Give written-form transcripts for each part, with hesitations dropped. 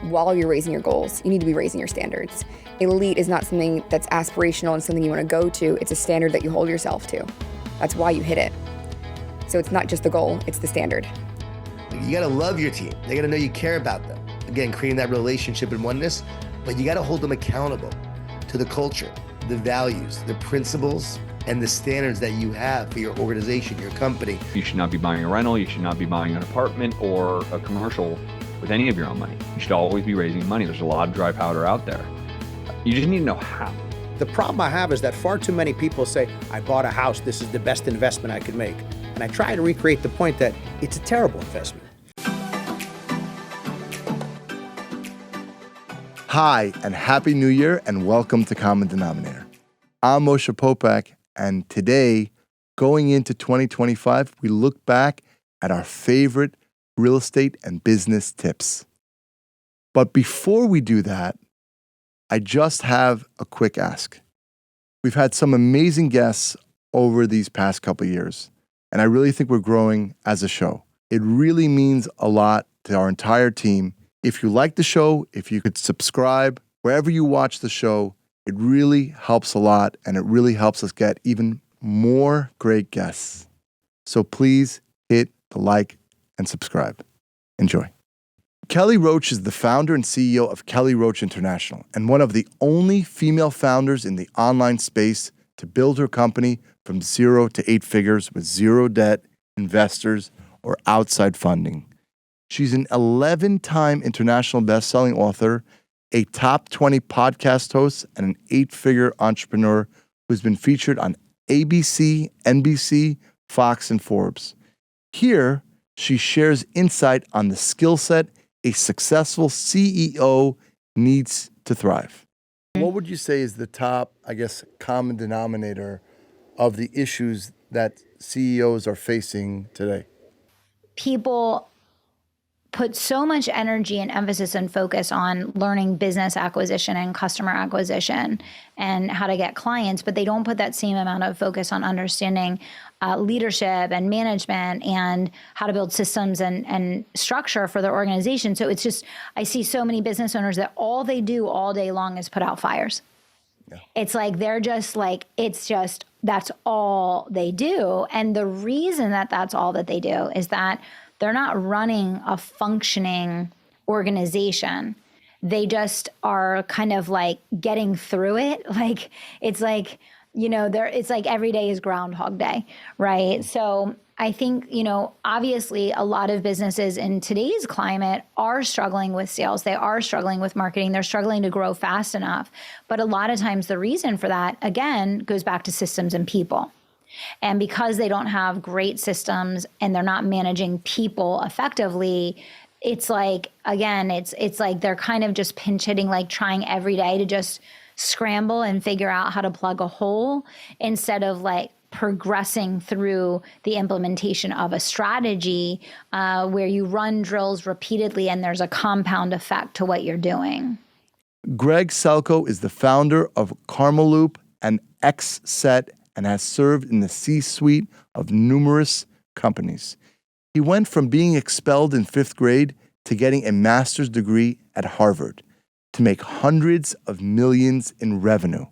while you're raising your goals, you need to be raising your standards. Elite is not something that's aspirational and something you want to go to. It's a standard that you hold yourself to. That's why you hit it. So it's not just the goal, it's the standard. You got to love your team. They got to know you care about them. Again, creating that relationship and oneness, but you got to hold them accountable to the culture, the values, the principles, and the standards that you have for your organization, your company. You should not be buying a rental. You should not be buying an apartment or a commercial with any of your own money. You should always be raising money. There's a lot of dry powder out there. You just need to know how. The problem I have is that far too many people say, I bought a house, this is the best investment I could make. And I try to recreate the point that it's a terrible investment. Hi, and Happy New Year, and welcome to Common Denominator. I'm Moshe Popak, and today, going into 2025, we look back at our favorite real estate and business tips. But before we do that, I just have a quick ask. We've had some amazing guests over these past couple of years, and I really think we're growing as a show. It really means a lot to our entire team. If you like the show, if you could subscribe wherever you watch the show, it really helps a lot, and it really helps us get even more great guests. So please hit the like and subscribe. Enjoy. Kelly Roach is the founder and CEO of Kelly Roach International, and one of the only female founders in the online space to build her company from 0 to 8 figures with zero debt, investors, or outside funding. She's an 11-time international best-selling author, a top 20 podcast host, and an 8-figure entrepreneur who's been featured on ABC, NBC, Fox, and Forbes. Here, she shares insight on the skill set a successful CEO needs to thrive. What would you say is the top, common denominator of the issues that CEOs are facing today? People put so much energy and emphasis and focus on learning business acquisition and customer acquisition and how to get clients, but they don't put that same amount of focus on understanding leadership and management and how to build systems and structure for their organization. So it's just, I see so many business owners that all they do all day long is put out fires. Yeah. It's like, they're just like, that's all they do. And the reason that that's all that they do is that they're not running a functioning organization. They just are kind of like getting through it. Like, it's like, it's like every day is Groundhog Day, right? So I think, obviously a lot of businesses in today's climate are struggling with sales. They are struggling with marketing. They're struggling to grow fast enough. But a lot of times the reason for that, again, goes back to systems and people. And because they don't have great systems and they're not managing people effectively, it's like, again, it's like they're kind of just pinch hitting, like trying every day to just scramble and figure out how to plug a hole instead of like progressing through the implementation of a strategy where you run drills repeatedly and there's a compound effect to what you're doing. Greg Selkoe is the founder of Karmaloop and Xset and has served in the C-suite of numerous companies. He went from being expelled in 5th grade to getting a master's degree at Harvard to make hundreds of millions in revenue.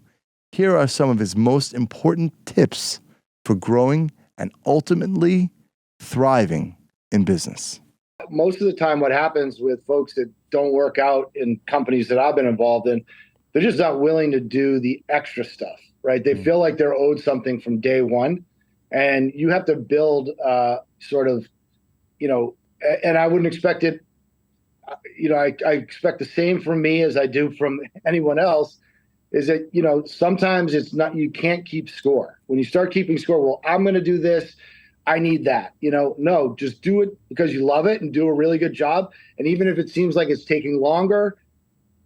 Here are some of his most important tips for growing and ultimately thriving in business. Most of the time what happens with folks that don't work out in companies that I've been involved in, they're just not willing to do the extra stuff, right? They feel like they're owed something from day one, and you have to build and I wouldn't expect it, I expect the same from me as I do from anyone else, is that, sometimes it's not, you can't keep score. When you start keeping score, well, I'm going to do this, I need that, no, just do it because you love it and do a really good job. And even if it seems like it's taking longer,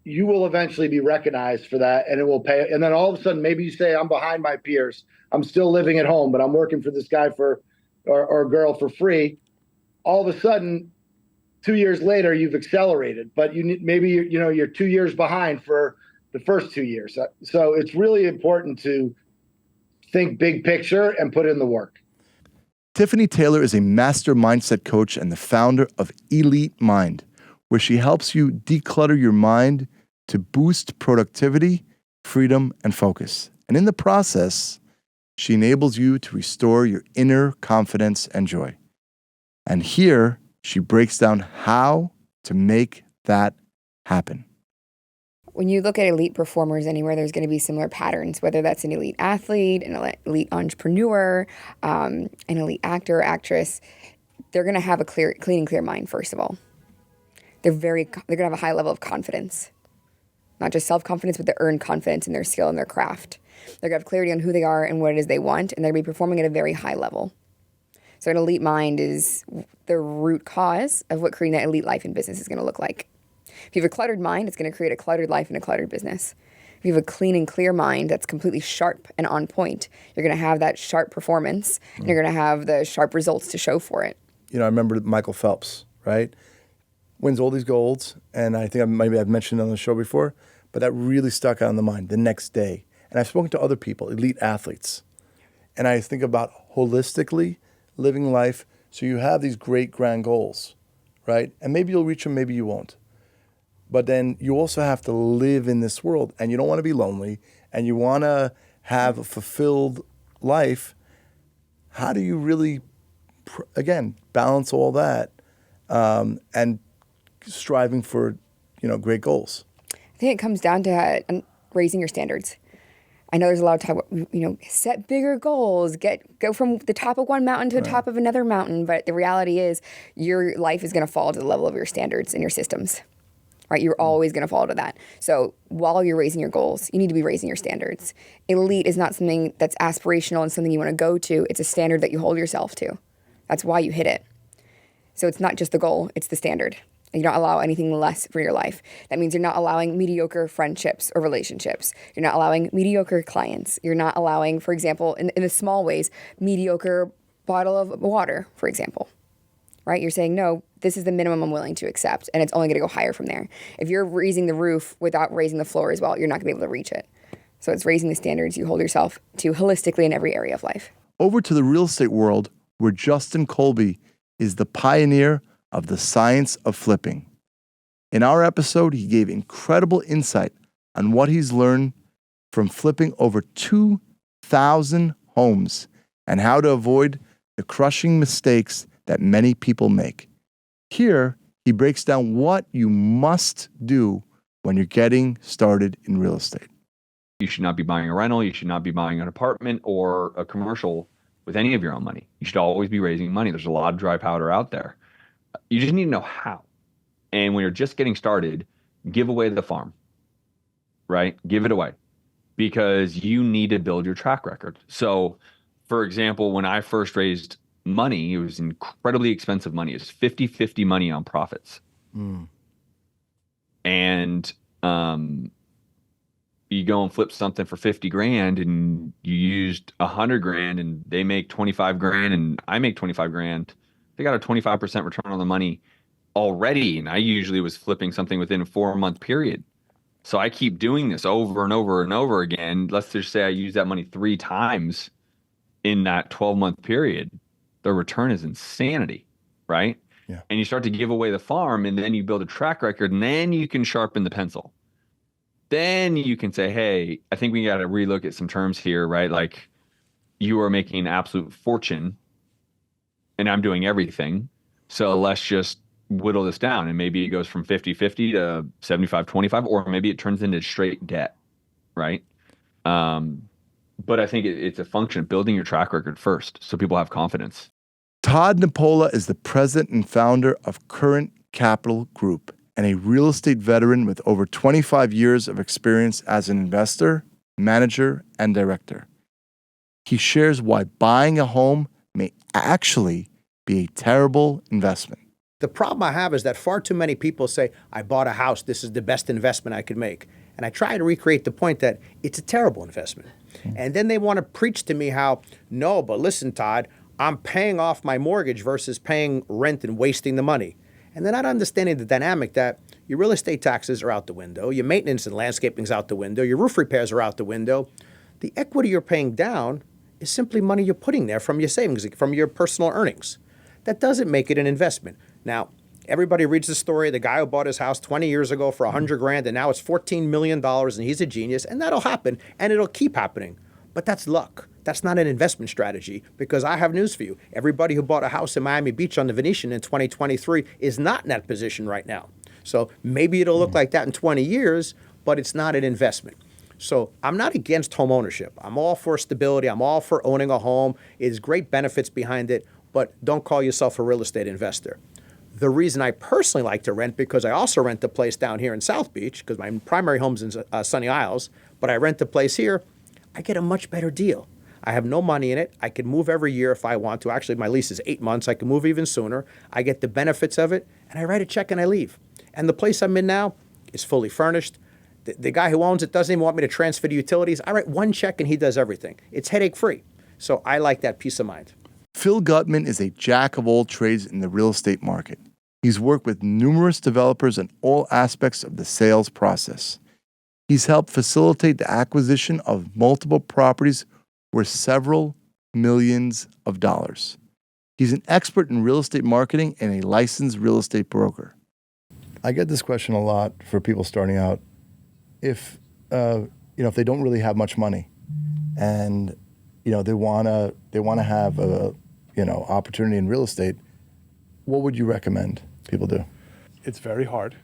you will eventually be recognized for that, and it will pay. And then all of a sudden, maybe you say, I'm behind my peers. I'm still living at home, but I'm working for this guy or girl for free. All of a sudden, 2 years later, you've accelerated, but you're 2 years behind for the first 2 years. So it's really important to think big picture and put in the work. Tiffany Taylor is a master mindset coach and the founder of Elite Mind, where she helps you declutter your mind to boost productivity, freedom, and focus. And in the process, she enables you to restore your inner confidence and joy. And here, she breaks down how to make that happen. When you look at elite performers anywhere, there's going to be similar patterns, whether that's an elite athlete, an elite entrepreneur, an elite actor or actress. They're going to have a clean and clear mind, first of all. They're going to have a high level of confidence. Not just self-confidence, but they earn confidence in their skill and their craft. They're going to have clarity on who they are and what it is they want, and they're going to be performing at a very high level. So an elite mind is the root cause of what creating that elite life in business is going to look like. If you have a cluttered mind, it's going to create a cluttered life and a cluttered business. If you have a clean and clear mind that's completely sharp and on point, you're going to have that sharp performance, and you're going to have the sharp results to show for it. You know, I remember Michael Phelps, right? Wins all these golds, and I think maybe I've mentioned it on the show before, but that really stuck out in the mind the next day. And I've spoken to other people, elite athletes, and I think about holistically living life so you have these great grand goals, right? And maybe you'll reach them, maybe you won't. But then you also have to live in this world, and you don't want to be lonely, and you want to have a fulfilled life. How do you really, again, balance all that and striving for, great goals? I think it comes down to raising your standards. I know there's a lot of talk about, set bigger goals, go from the top of one mountain to the top of another mountain. But the reality is your life is going to fall to the level of your standards and your systems, right? You're always going to fall to that. So while you're raising your goals, you need to be raising your standards. Elite is not something that's aspirational and something you want to go to. It's a standard that you hold yourself to. That's why you hit it. So it's not just the goal, it's the standard. You don't allow anything less for your life. That means you're not allowing mediocre friendships or relationships. You're not allowing mediocre clients. You're not allowing, for example, in the small ways, mediocre bottle of water, for example, right? You're saying, no, this is the minimum I'm willing to accept, and it's only going to go higher from there. If you're raising the roof without raising the floor as well, you're not going to be able to reach it. So it's raising the standards you hold yourself to holistically in every area of life. Over to the real estate world, where Justin Colby is the pioneer of the science of flipping. In our episode, he gave incredible insight on what he's learned from flipping over 2,000 homes and how to avoid the crushing mistakes that many people make. Here, he breaks down what you must do when you're getting started in real estate. You should not be buying a rental. You should not be buying an apartment or a commercial with any of your own money. You should always be raising money. There's a lot of dry powder out there. You just need to know how. And when you're just getting started, give away the farm, right? Give it away because you need to build your track record. So, for example, when I first raised money, it was incredibly expensive money. It was 50-50 money on profits. And you go and flip something for 50 grand and you used 100 grand and they make 25 grand and I make 25 grand. They got a 25% return on the money already. And I usually was flipping something within a 4-month period. So I keep doing this over and over and over again. Let's just say I use that money 3 times in that 12-month period. The return is insanity, right? Yeah. And you start to give away the farm and then you build a track record and then you can sharpen the pencil. Then you can say, hey, I think we got to relook at some terms here, right? Like you are making an absolute fortune and I'm doing everything. So let's just whittle this down. And maybe it goes from 50-50 to 75-25, or maybe it turns into straight debt, right? But I think it's a function of building your track record first so people have confidence. Todd Nepola is the president and founder of Current Capital Group and a real estate veteran with over 25 years of experience as an investor, manager, and director. He shares why buying a home may actually be a terrible investment. The problem I have is that far too many people say, I bought a house, this is the best investment I could make. And I try to recreate the point that it's a terrible investment. And then they want to preach to me how, no, but listen, Todd, I'm paying off my mortgage versus paying rent and wasting the money. And they're not understanding the dynamic that your real estate taxes are out the window, your maintenance and landscaping is out the window, your roof repairs are out the window. The equity you're paying down is simply money you're putting there from your savings, from your personal earnings. That doesn't make it an investment. Now, Everybody reads the story. The guy who bought his house 20 years ago for 100 grand and now it's $14 million and he's a genius, and that'll happen and it'll keep happening. But that's luck. That's not an investment strategy, because I have news for you. Everybody who bought a house in Miami Beach on the Venetian in 2023 is not in that position right now. So maybe it'll look like that in 20 years, but it's not an investment. So I'm not against home ownership. I'm all for stability. I'm all for owning a home. There's great benefits behind it, but don't call yourself a real estate investor. The reason I personally like to rent, because I also rent a place down here in South Beach, because my primary home's in Sunny Isles, but I rent a place here, I get a much better deal. I have no money in it. I can move every year if I want to. Actually, my lease is 8 months. I can move even sooner. I get the benefits of it, and I write a check and I leave. And the place I'm in now is fully furnished. The guy who owns it doesn't even want me to transfer the utilities. I write one check and he does everything. It's headache-free. So I like that peace of mind. Phil Gutman is a jack of all trades in the real estate market. He's worked with numerous developers in all aspects of the sales process. He's helped facilitate the acquisition of multiple properties worth several millions of dollars. He's an expert in real estate marketing and a licensed real estate broker. I get this question a lot for people starting out. If if they don't really have much money, and they wanna have a opportunity in real estate, what would you recommend people do? It's very hard,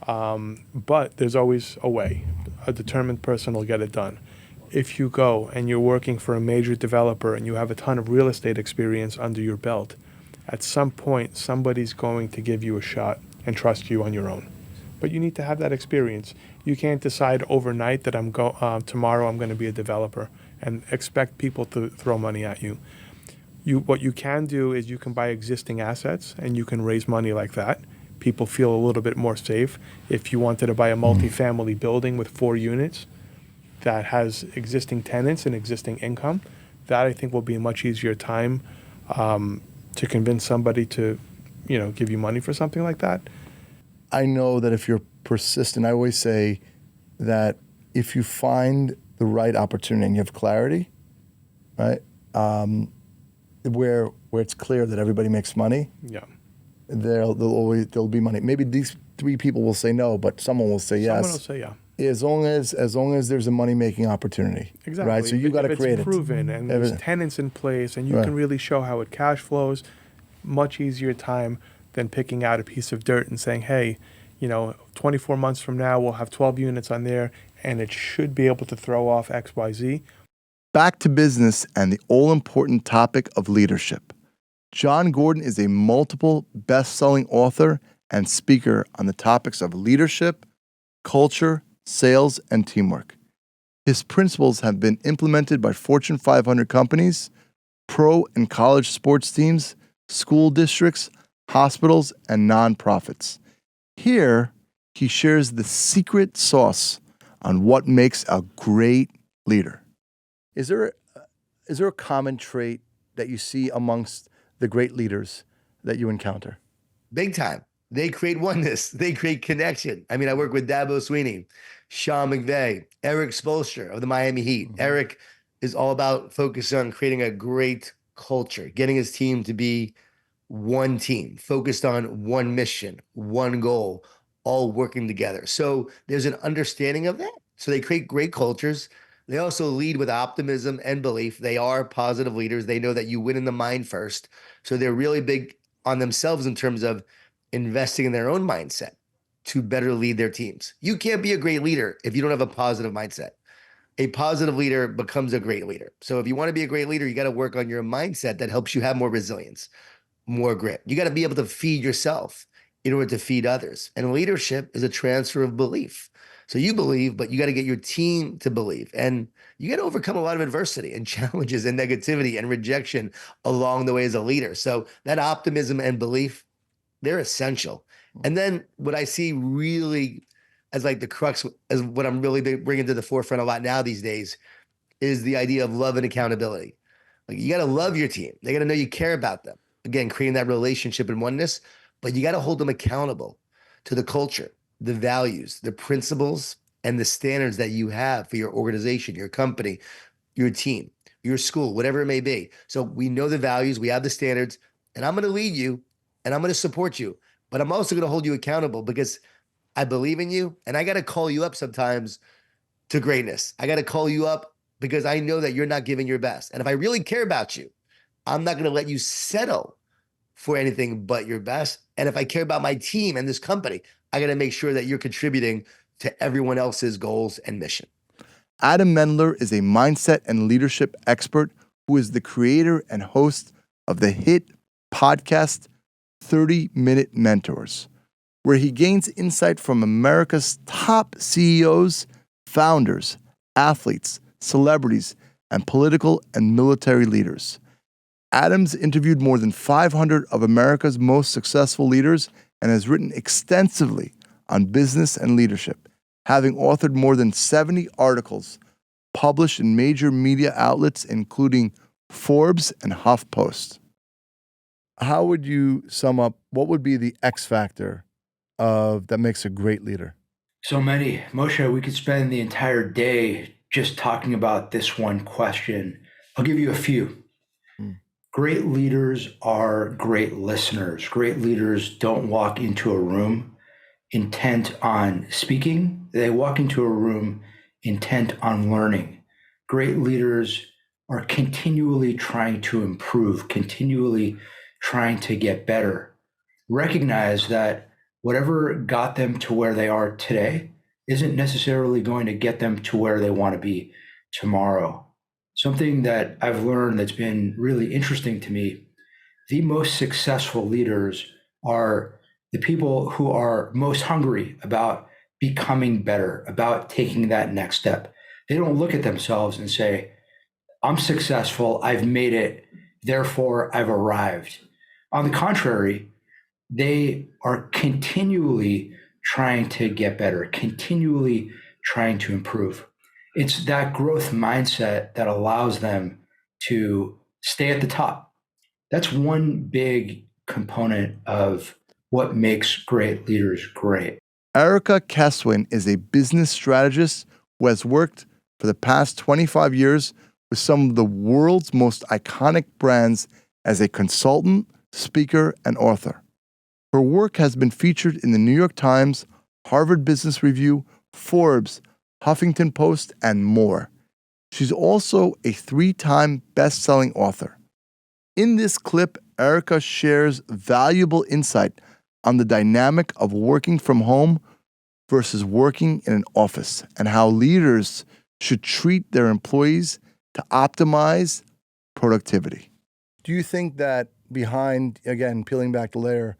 but there's always a way. A determined person will get it done. If you go and you're working for a major developer and you have a ton of real estate experience under your belt, at some point somebody's going to give you a shot and trust you on your own. But you need to have that experience. You can't decide overnight that tomorrow I'm going to be a developer and expect people to throw money at you. What you can do is you can buy existing assets and you can raise money like that. People feel a little bit more safe. If you wanted to buy a multifamily building with 4 units that has existing tenants and existing income, that I think will be a much easier time to convince somebody to give you money for something like that. I know that if you're persistent, I always say that if you find the right opportunity and you have clarity, right, where it's clear that everybody makes money, Yeah. there'll be money. Maybe these 3 people will say no, but someone will say yes. Someone will say yeah. As long as there's a money making opportunity, Exactly. right? So you got to create it. If it's proven and there's tenants in place and you can really show how it cash flows, much easier time than picking out a piece of dirt and saying, hey, 24 months from now we'll have 12 units on there and it should be able to throw off X, Y, Z. Back to business and the all-important topic of leadership. Jon Gordon is a multiple best-selling author and speaker on the topics of leadership, culture, sales, and teamwork. His principles have been implemented by Fortune 500 companies, pro and college sports teams, school districts, hospitals, and nonprofits. Here, he shares the secret sauce on what makes a great leader. Is there a common trait that you see amongst the great leaders that you encounter? Big time. They create oneness. They create connection. I mean, I work with Dabo Sweeney, Sean McVay, Eric Spoelstra of the Miami Heat. Mm-hmm. Eric is all about focusing on creating a great culture, getting his team to be one team, focused on one mission, one goal, all working together. So there's an understanding of that. So they create great cultures. They also lead with optimism and belief. They are positive leaders. They know that you win in the mind first. So they're really big on themselves in terms of investing in their own mindset to better lead their teams. You can't be a great leader if you don't have a positive mindset. A positive leader becomes a great leader. So if you want to be a great leader, you got to work on your mindset that helps you have more resilience, more grit. You got to be able to feed yourself in order to feed others. And leadership is a transfer of belief. So you believe, but you got to get your team to believe. And you got to overcome a lot of adversity and challenges and negativity and rejection along the way as a leader. So that optimism and belief, they're essential. And then what I see really as like the crux, as what I'm really bringing to the forefront a lot now these days, is the idea of love and accountability. Like you got to love your team. They got to know you care about them. Again, creating that relationship and oneness, but you got to hold them accountable to the culture, the values, the principles, and the standards that you have for your organization, your company, your team, your school, whatever it may be. So we know the values, we have the standards, and I'm going to lead you and I'm going to support you, but I'm also going to hold you accountable because I believe in you, and I got to call you up sometimes to greatness. I got to call you up because I know that you're not giving your best. And if I really care about you, I'm not going to let you settle for anything but your best. And if I care about my team and this company, I got to make sure that you're contributing to everyone else's goals and mission. Adam Mendler is a mindset and leadership expert who is the creator and host of the hit podcast 30-Minute Mentors, where he gains insight from America's top CEOs, founders, athletes, celebrities, and political and military leaders. Adam's interviewed more than 500 of America's most successful leaders and has written extensively on business and leadership, having authored more than 70 articles published in major media outlets, including Forbes and HuffPost. How would you sum up, what would be the X factor that makes a great leader? So many. Moshe, we could spend the entire day just talking about this one question. I'll give you a few. Great leaders are great listeners. Great leaders don't walk into a room intent on speaking. They walk into a room intent on learning. Great leaders are continually trying to improve, continually trying to get better. Recognize that whatever got them to where they are today isn't necessarily going to get them to where they want to be tomorrow. Something that I've learned that's been really interesting to me, the most successful leaders are the people who are most hungry about becoming better, about taking that next step. They don't look at themselves and say, I'm successful, I've made it, therefore I've arrived. On the contrary, they are continually trying to get better, continually trying to improve. It's that growth mindset that allows them to stay at the top. That's one big component of what makes great leaders great. Erica Keswin is a business strategist who has worked for the past 25 years with some of the world's most iconic brands as a consultant, speaker, and author. Her work has been featured in the New York Times, Harvard Business Review, Forbes, Huffington Post, and more. She's also a 3-time best-selling author. In this clip, Erica shares valuable insight on the dynamic of working from home versus working in an office and how leaders should treat their employees to optimize productivity. Do you think that behind, again, peeling back the layer,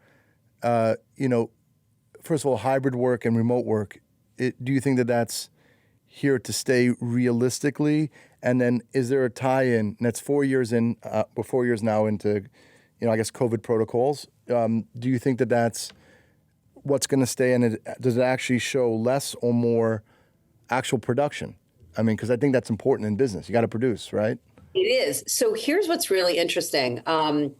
first of all, hybrid work and remote work, do you think that that's here to stay realistically? And then is there a tie-in, and that's 4 years in, we're 4 years now into, I guess, COVID protocols. Do you think that that's what's going to stay in it? Does it actually show less or more actual production? I mean, because I think that's important in business. You got to produce, right? It is. So here's what's really interesting. I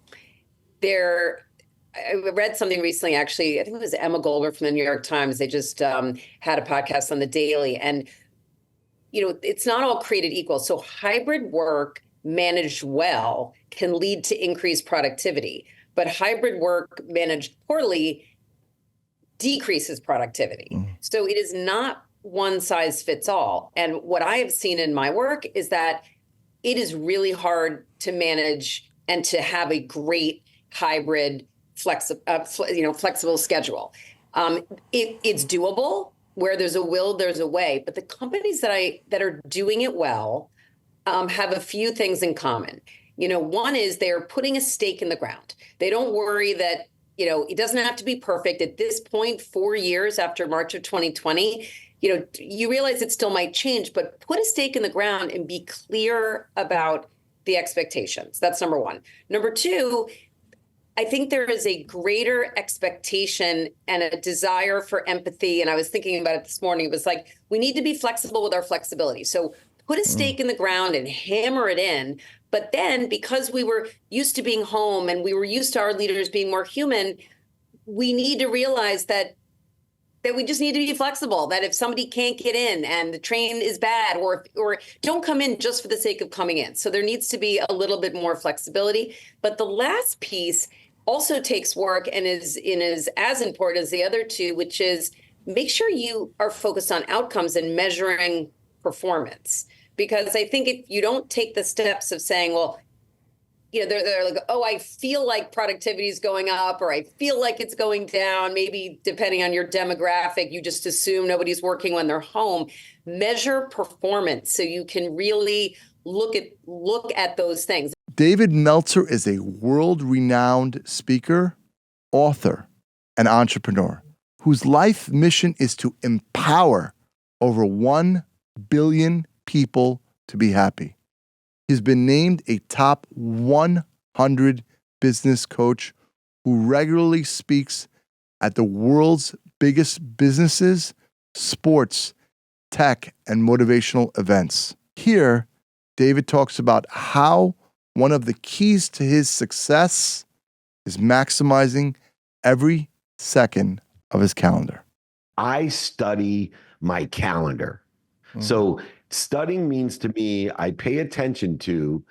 read something recently, actually, I think it was Emma Goldberg from the New York Times. They just had a podcast on the Daily. And, it's not all created equal. So hybrid work managed well can lead to increased productivity. But hybrid work managed poorly decreases productivity. So it is not one size fits all. And what I have seen in my work is that it is really hard to manage and to have a great hybrid flexible schedule. It's doable. Where there's a will, there's a way. But the companies that are doing it well have a few things in common. One is they're putting a stake in the ground. They don't worry that, it doesn't have to be perfect. At this point, 4 years after March of 2020, you realize it still might change, but put a stake in the ground and be clear about the expectations. That's number one. Number two, I think there is a greater expectation and a desire for empathy. And I was thinking about it this morning. It was like, we need to be flexible with our flexibility. So put a stake in the ground and hammer it in. But then because we were used to being home and we were used to our leaders being more human, we need to realize that we just need to be flexible, that if somebody can't get in and the train is bad or don't come in just for the sake of coming in. So there needs to be a little bit more flexibility. But the last piece also takes work and is as important as the other two, which is make sure you are focused on outcomes and measuring performance. Because I think if you don't take the steps of saying, well, they're like, oh, I feel like productivity is going up, or I feel like it's going down. Maybe depending on your demographic, you just assume nobody's working when they're home. Measure performance so you can really look at those things. David Meltzer is a world-renowned speaker, author, and entrepreneur whose life mission is to empower over 1 billion people to be happy. He's been named a top 100 business coach who regularly speaks at the world's biggest businesses, sports, tech, and motivational events. Here, David talks about how one of the keys to his success is maximizing every second of his calendar. I study my calendar. So studying means to me, I pay attention to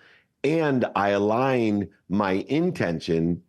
and I align my intention,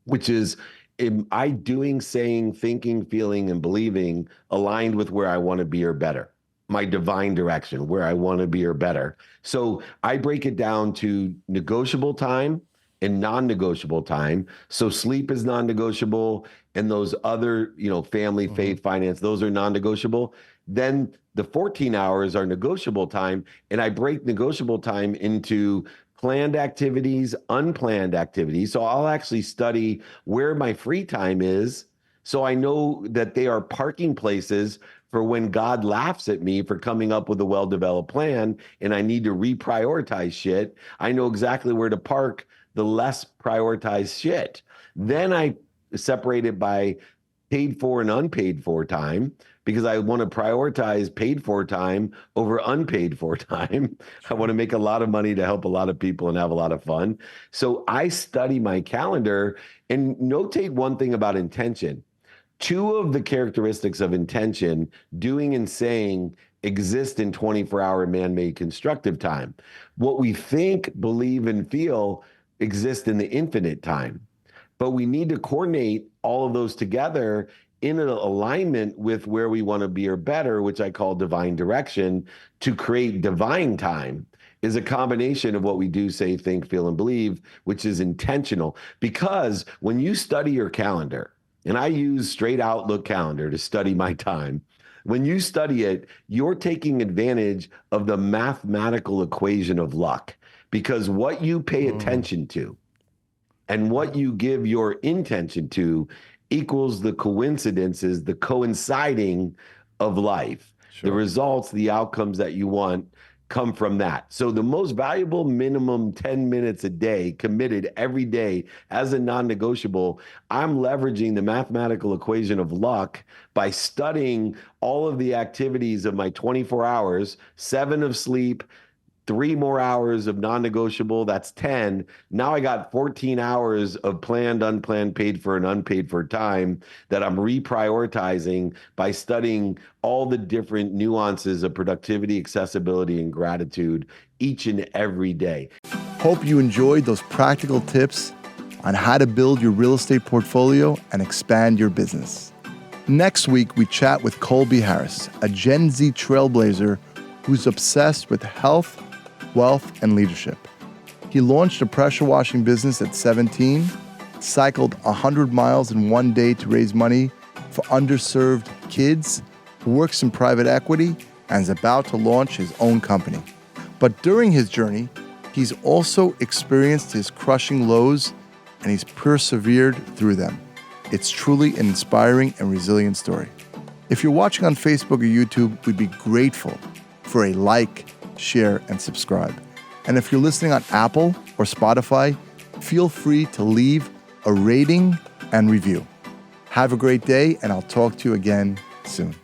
which is, am I doing, saying, thinking, feeling, and believing aligned with where I want to be or better? My divine direction, where I want to be or better. So I break it down to negotiable time and non-negotiable time. So sleep is non-negotiable, and those other, family, faith, finance, those are non-negotiable. Then the 14 hours are negotiable time, and I break negotiable time into planned activities, unplanned activities. So I'll actually study where my free time is, so I know that they are parking places for when God laughs at me for coming up with a well-developed plan and I need to reprioritize shit. I know exactly where to park the less prioritized shit. Then I separate it by paid for and unpaid for time, because I want to prioritize paid for time over unpaid for time. I want to make a lot of money to help a lot of people and have a lot of fun. So I study my calendar and notate one thing about intention. 2 of the characteristics of intention, doing and saying, exist in 24-hour man-made constructive time. What we think, believe, and feel exist in the infinite time. But we need to coordinate all of those together in an alignment with where we want to be or better, which I call divine direction. To create divine time is a combination of what we do, say, think, feel, and believe, which is intentional. Because when you study your calendar, and I use Straight Outlook calendar to study my time, when you study it, you're taking advantage of the mathematical equation of luck. Because what you pay attention to and what you give your intention to equals the coincidences, the coinciding of life. Sure. The results, the outcomes that you want come from that. So the most valuable minimum 10 minutes a day committed every day as a non-negotiable, I'm leveraging the mathematical equation of luck by studying all of the activities of my 24 hours, 7 of sleep, 3 more hours of non-negotiable, that's 10. Now I got 14 hours of planned, unplanned, paid for, and unpaid for time that I'm reprioritizing by studying all the different nuances of productivity, accessibility, and gratitude each and every day. Hope you enjoyed those practical tips on how to build your real estate portfolio and expand your business. Next week, we chat with Colby Harris, a Gen Z trailblazer who's obsessed with health, wealth, and leadership. He launched a pressure washing business at 17, cycled 100 miles in one day to raise money for underserved kids, works in private equity, and is about to launch his own company. But during his journey, he's also experienced his crushing lows, and he's persevered through them. It's truly an inspiring and resilient story. If you're watching on Facebook or YouTube, we'd be grateful for a like, share, and subscribe. And if you're listening on Apple or Spotify, feel free to leave a rating and review. Have a great day, and I'll talk to you again soon.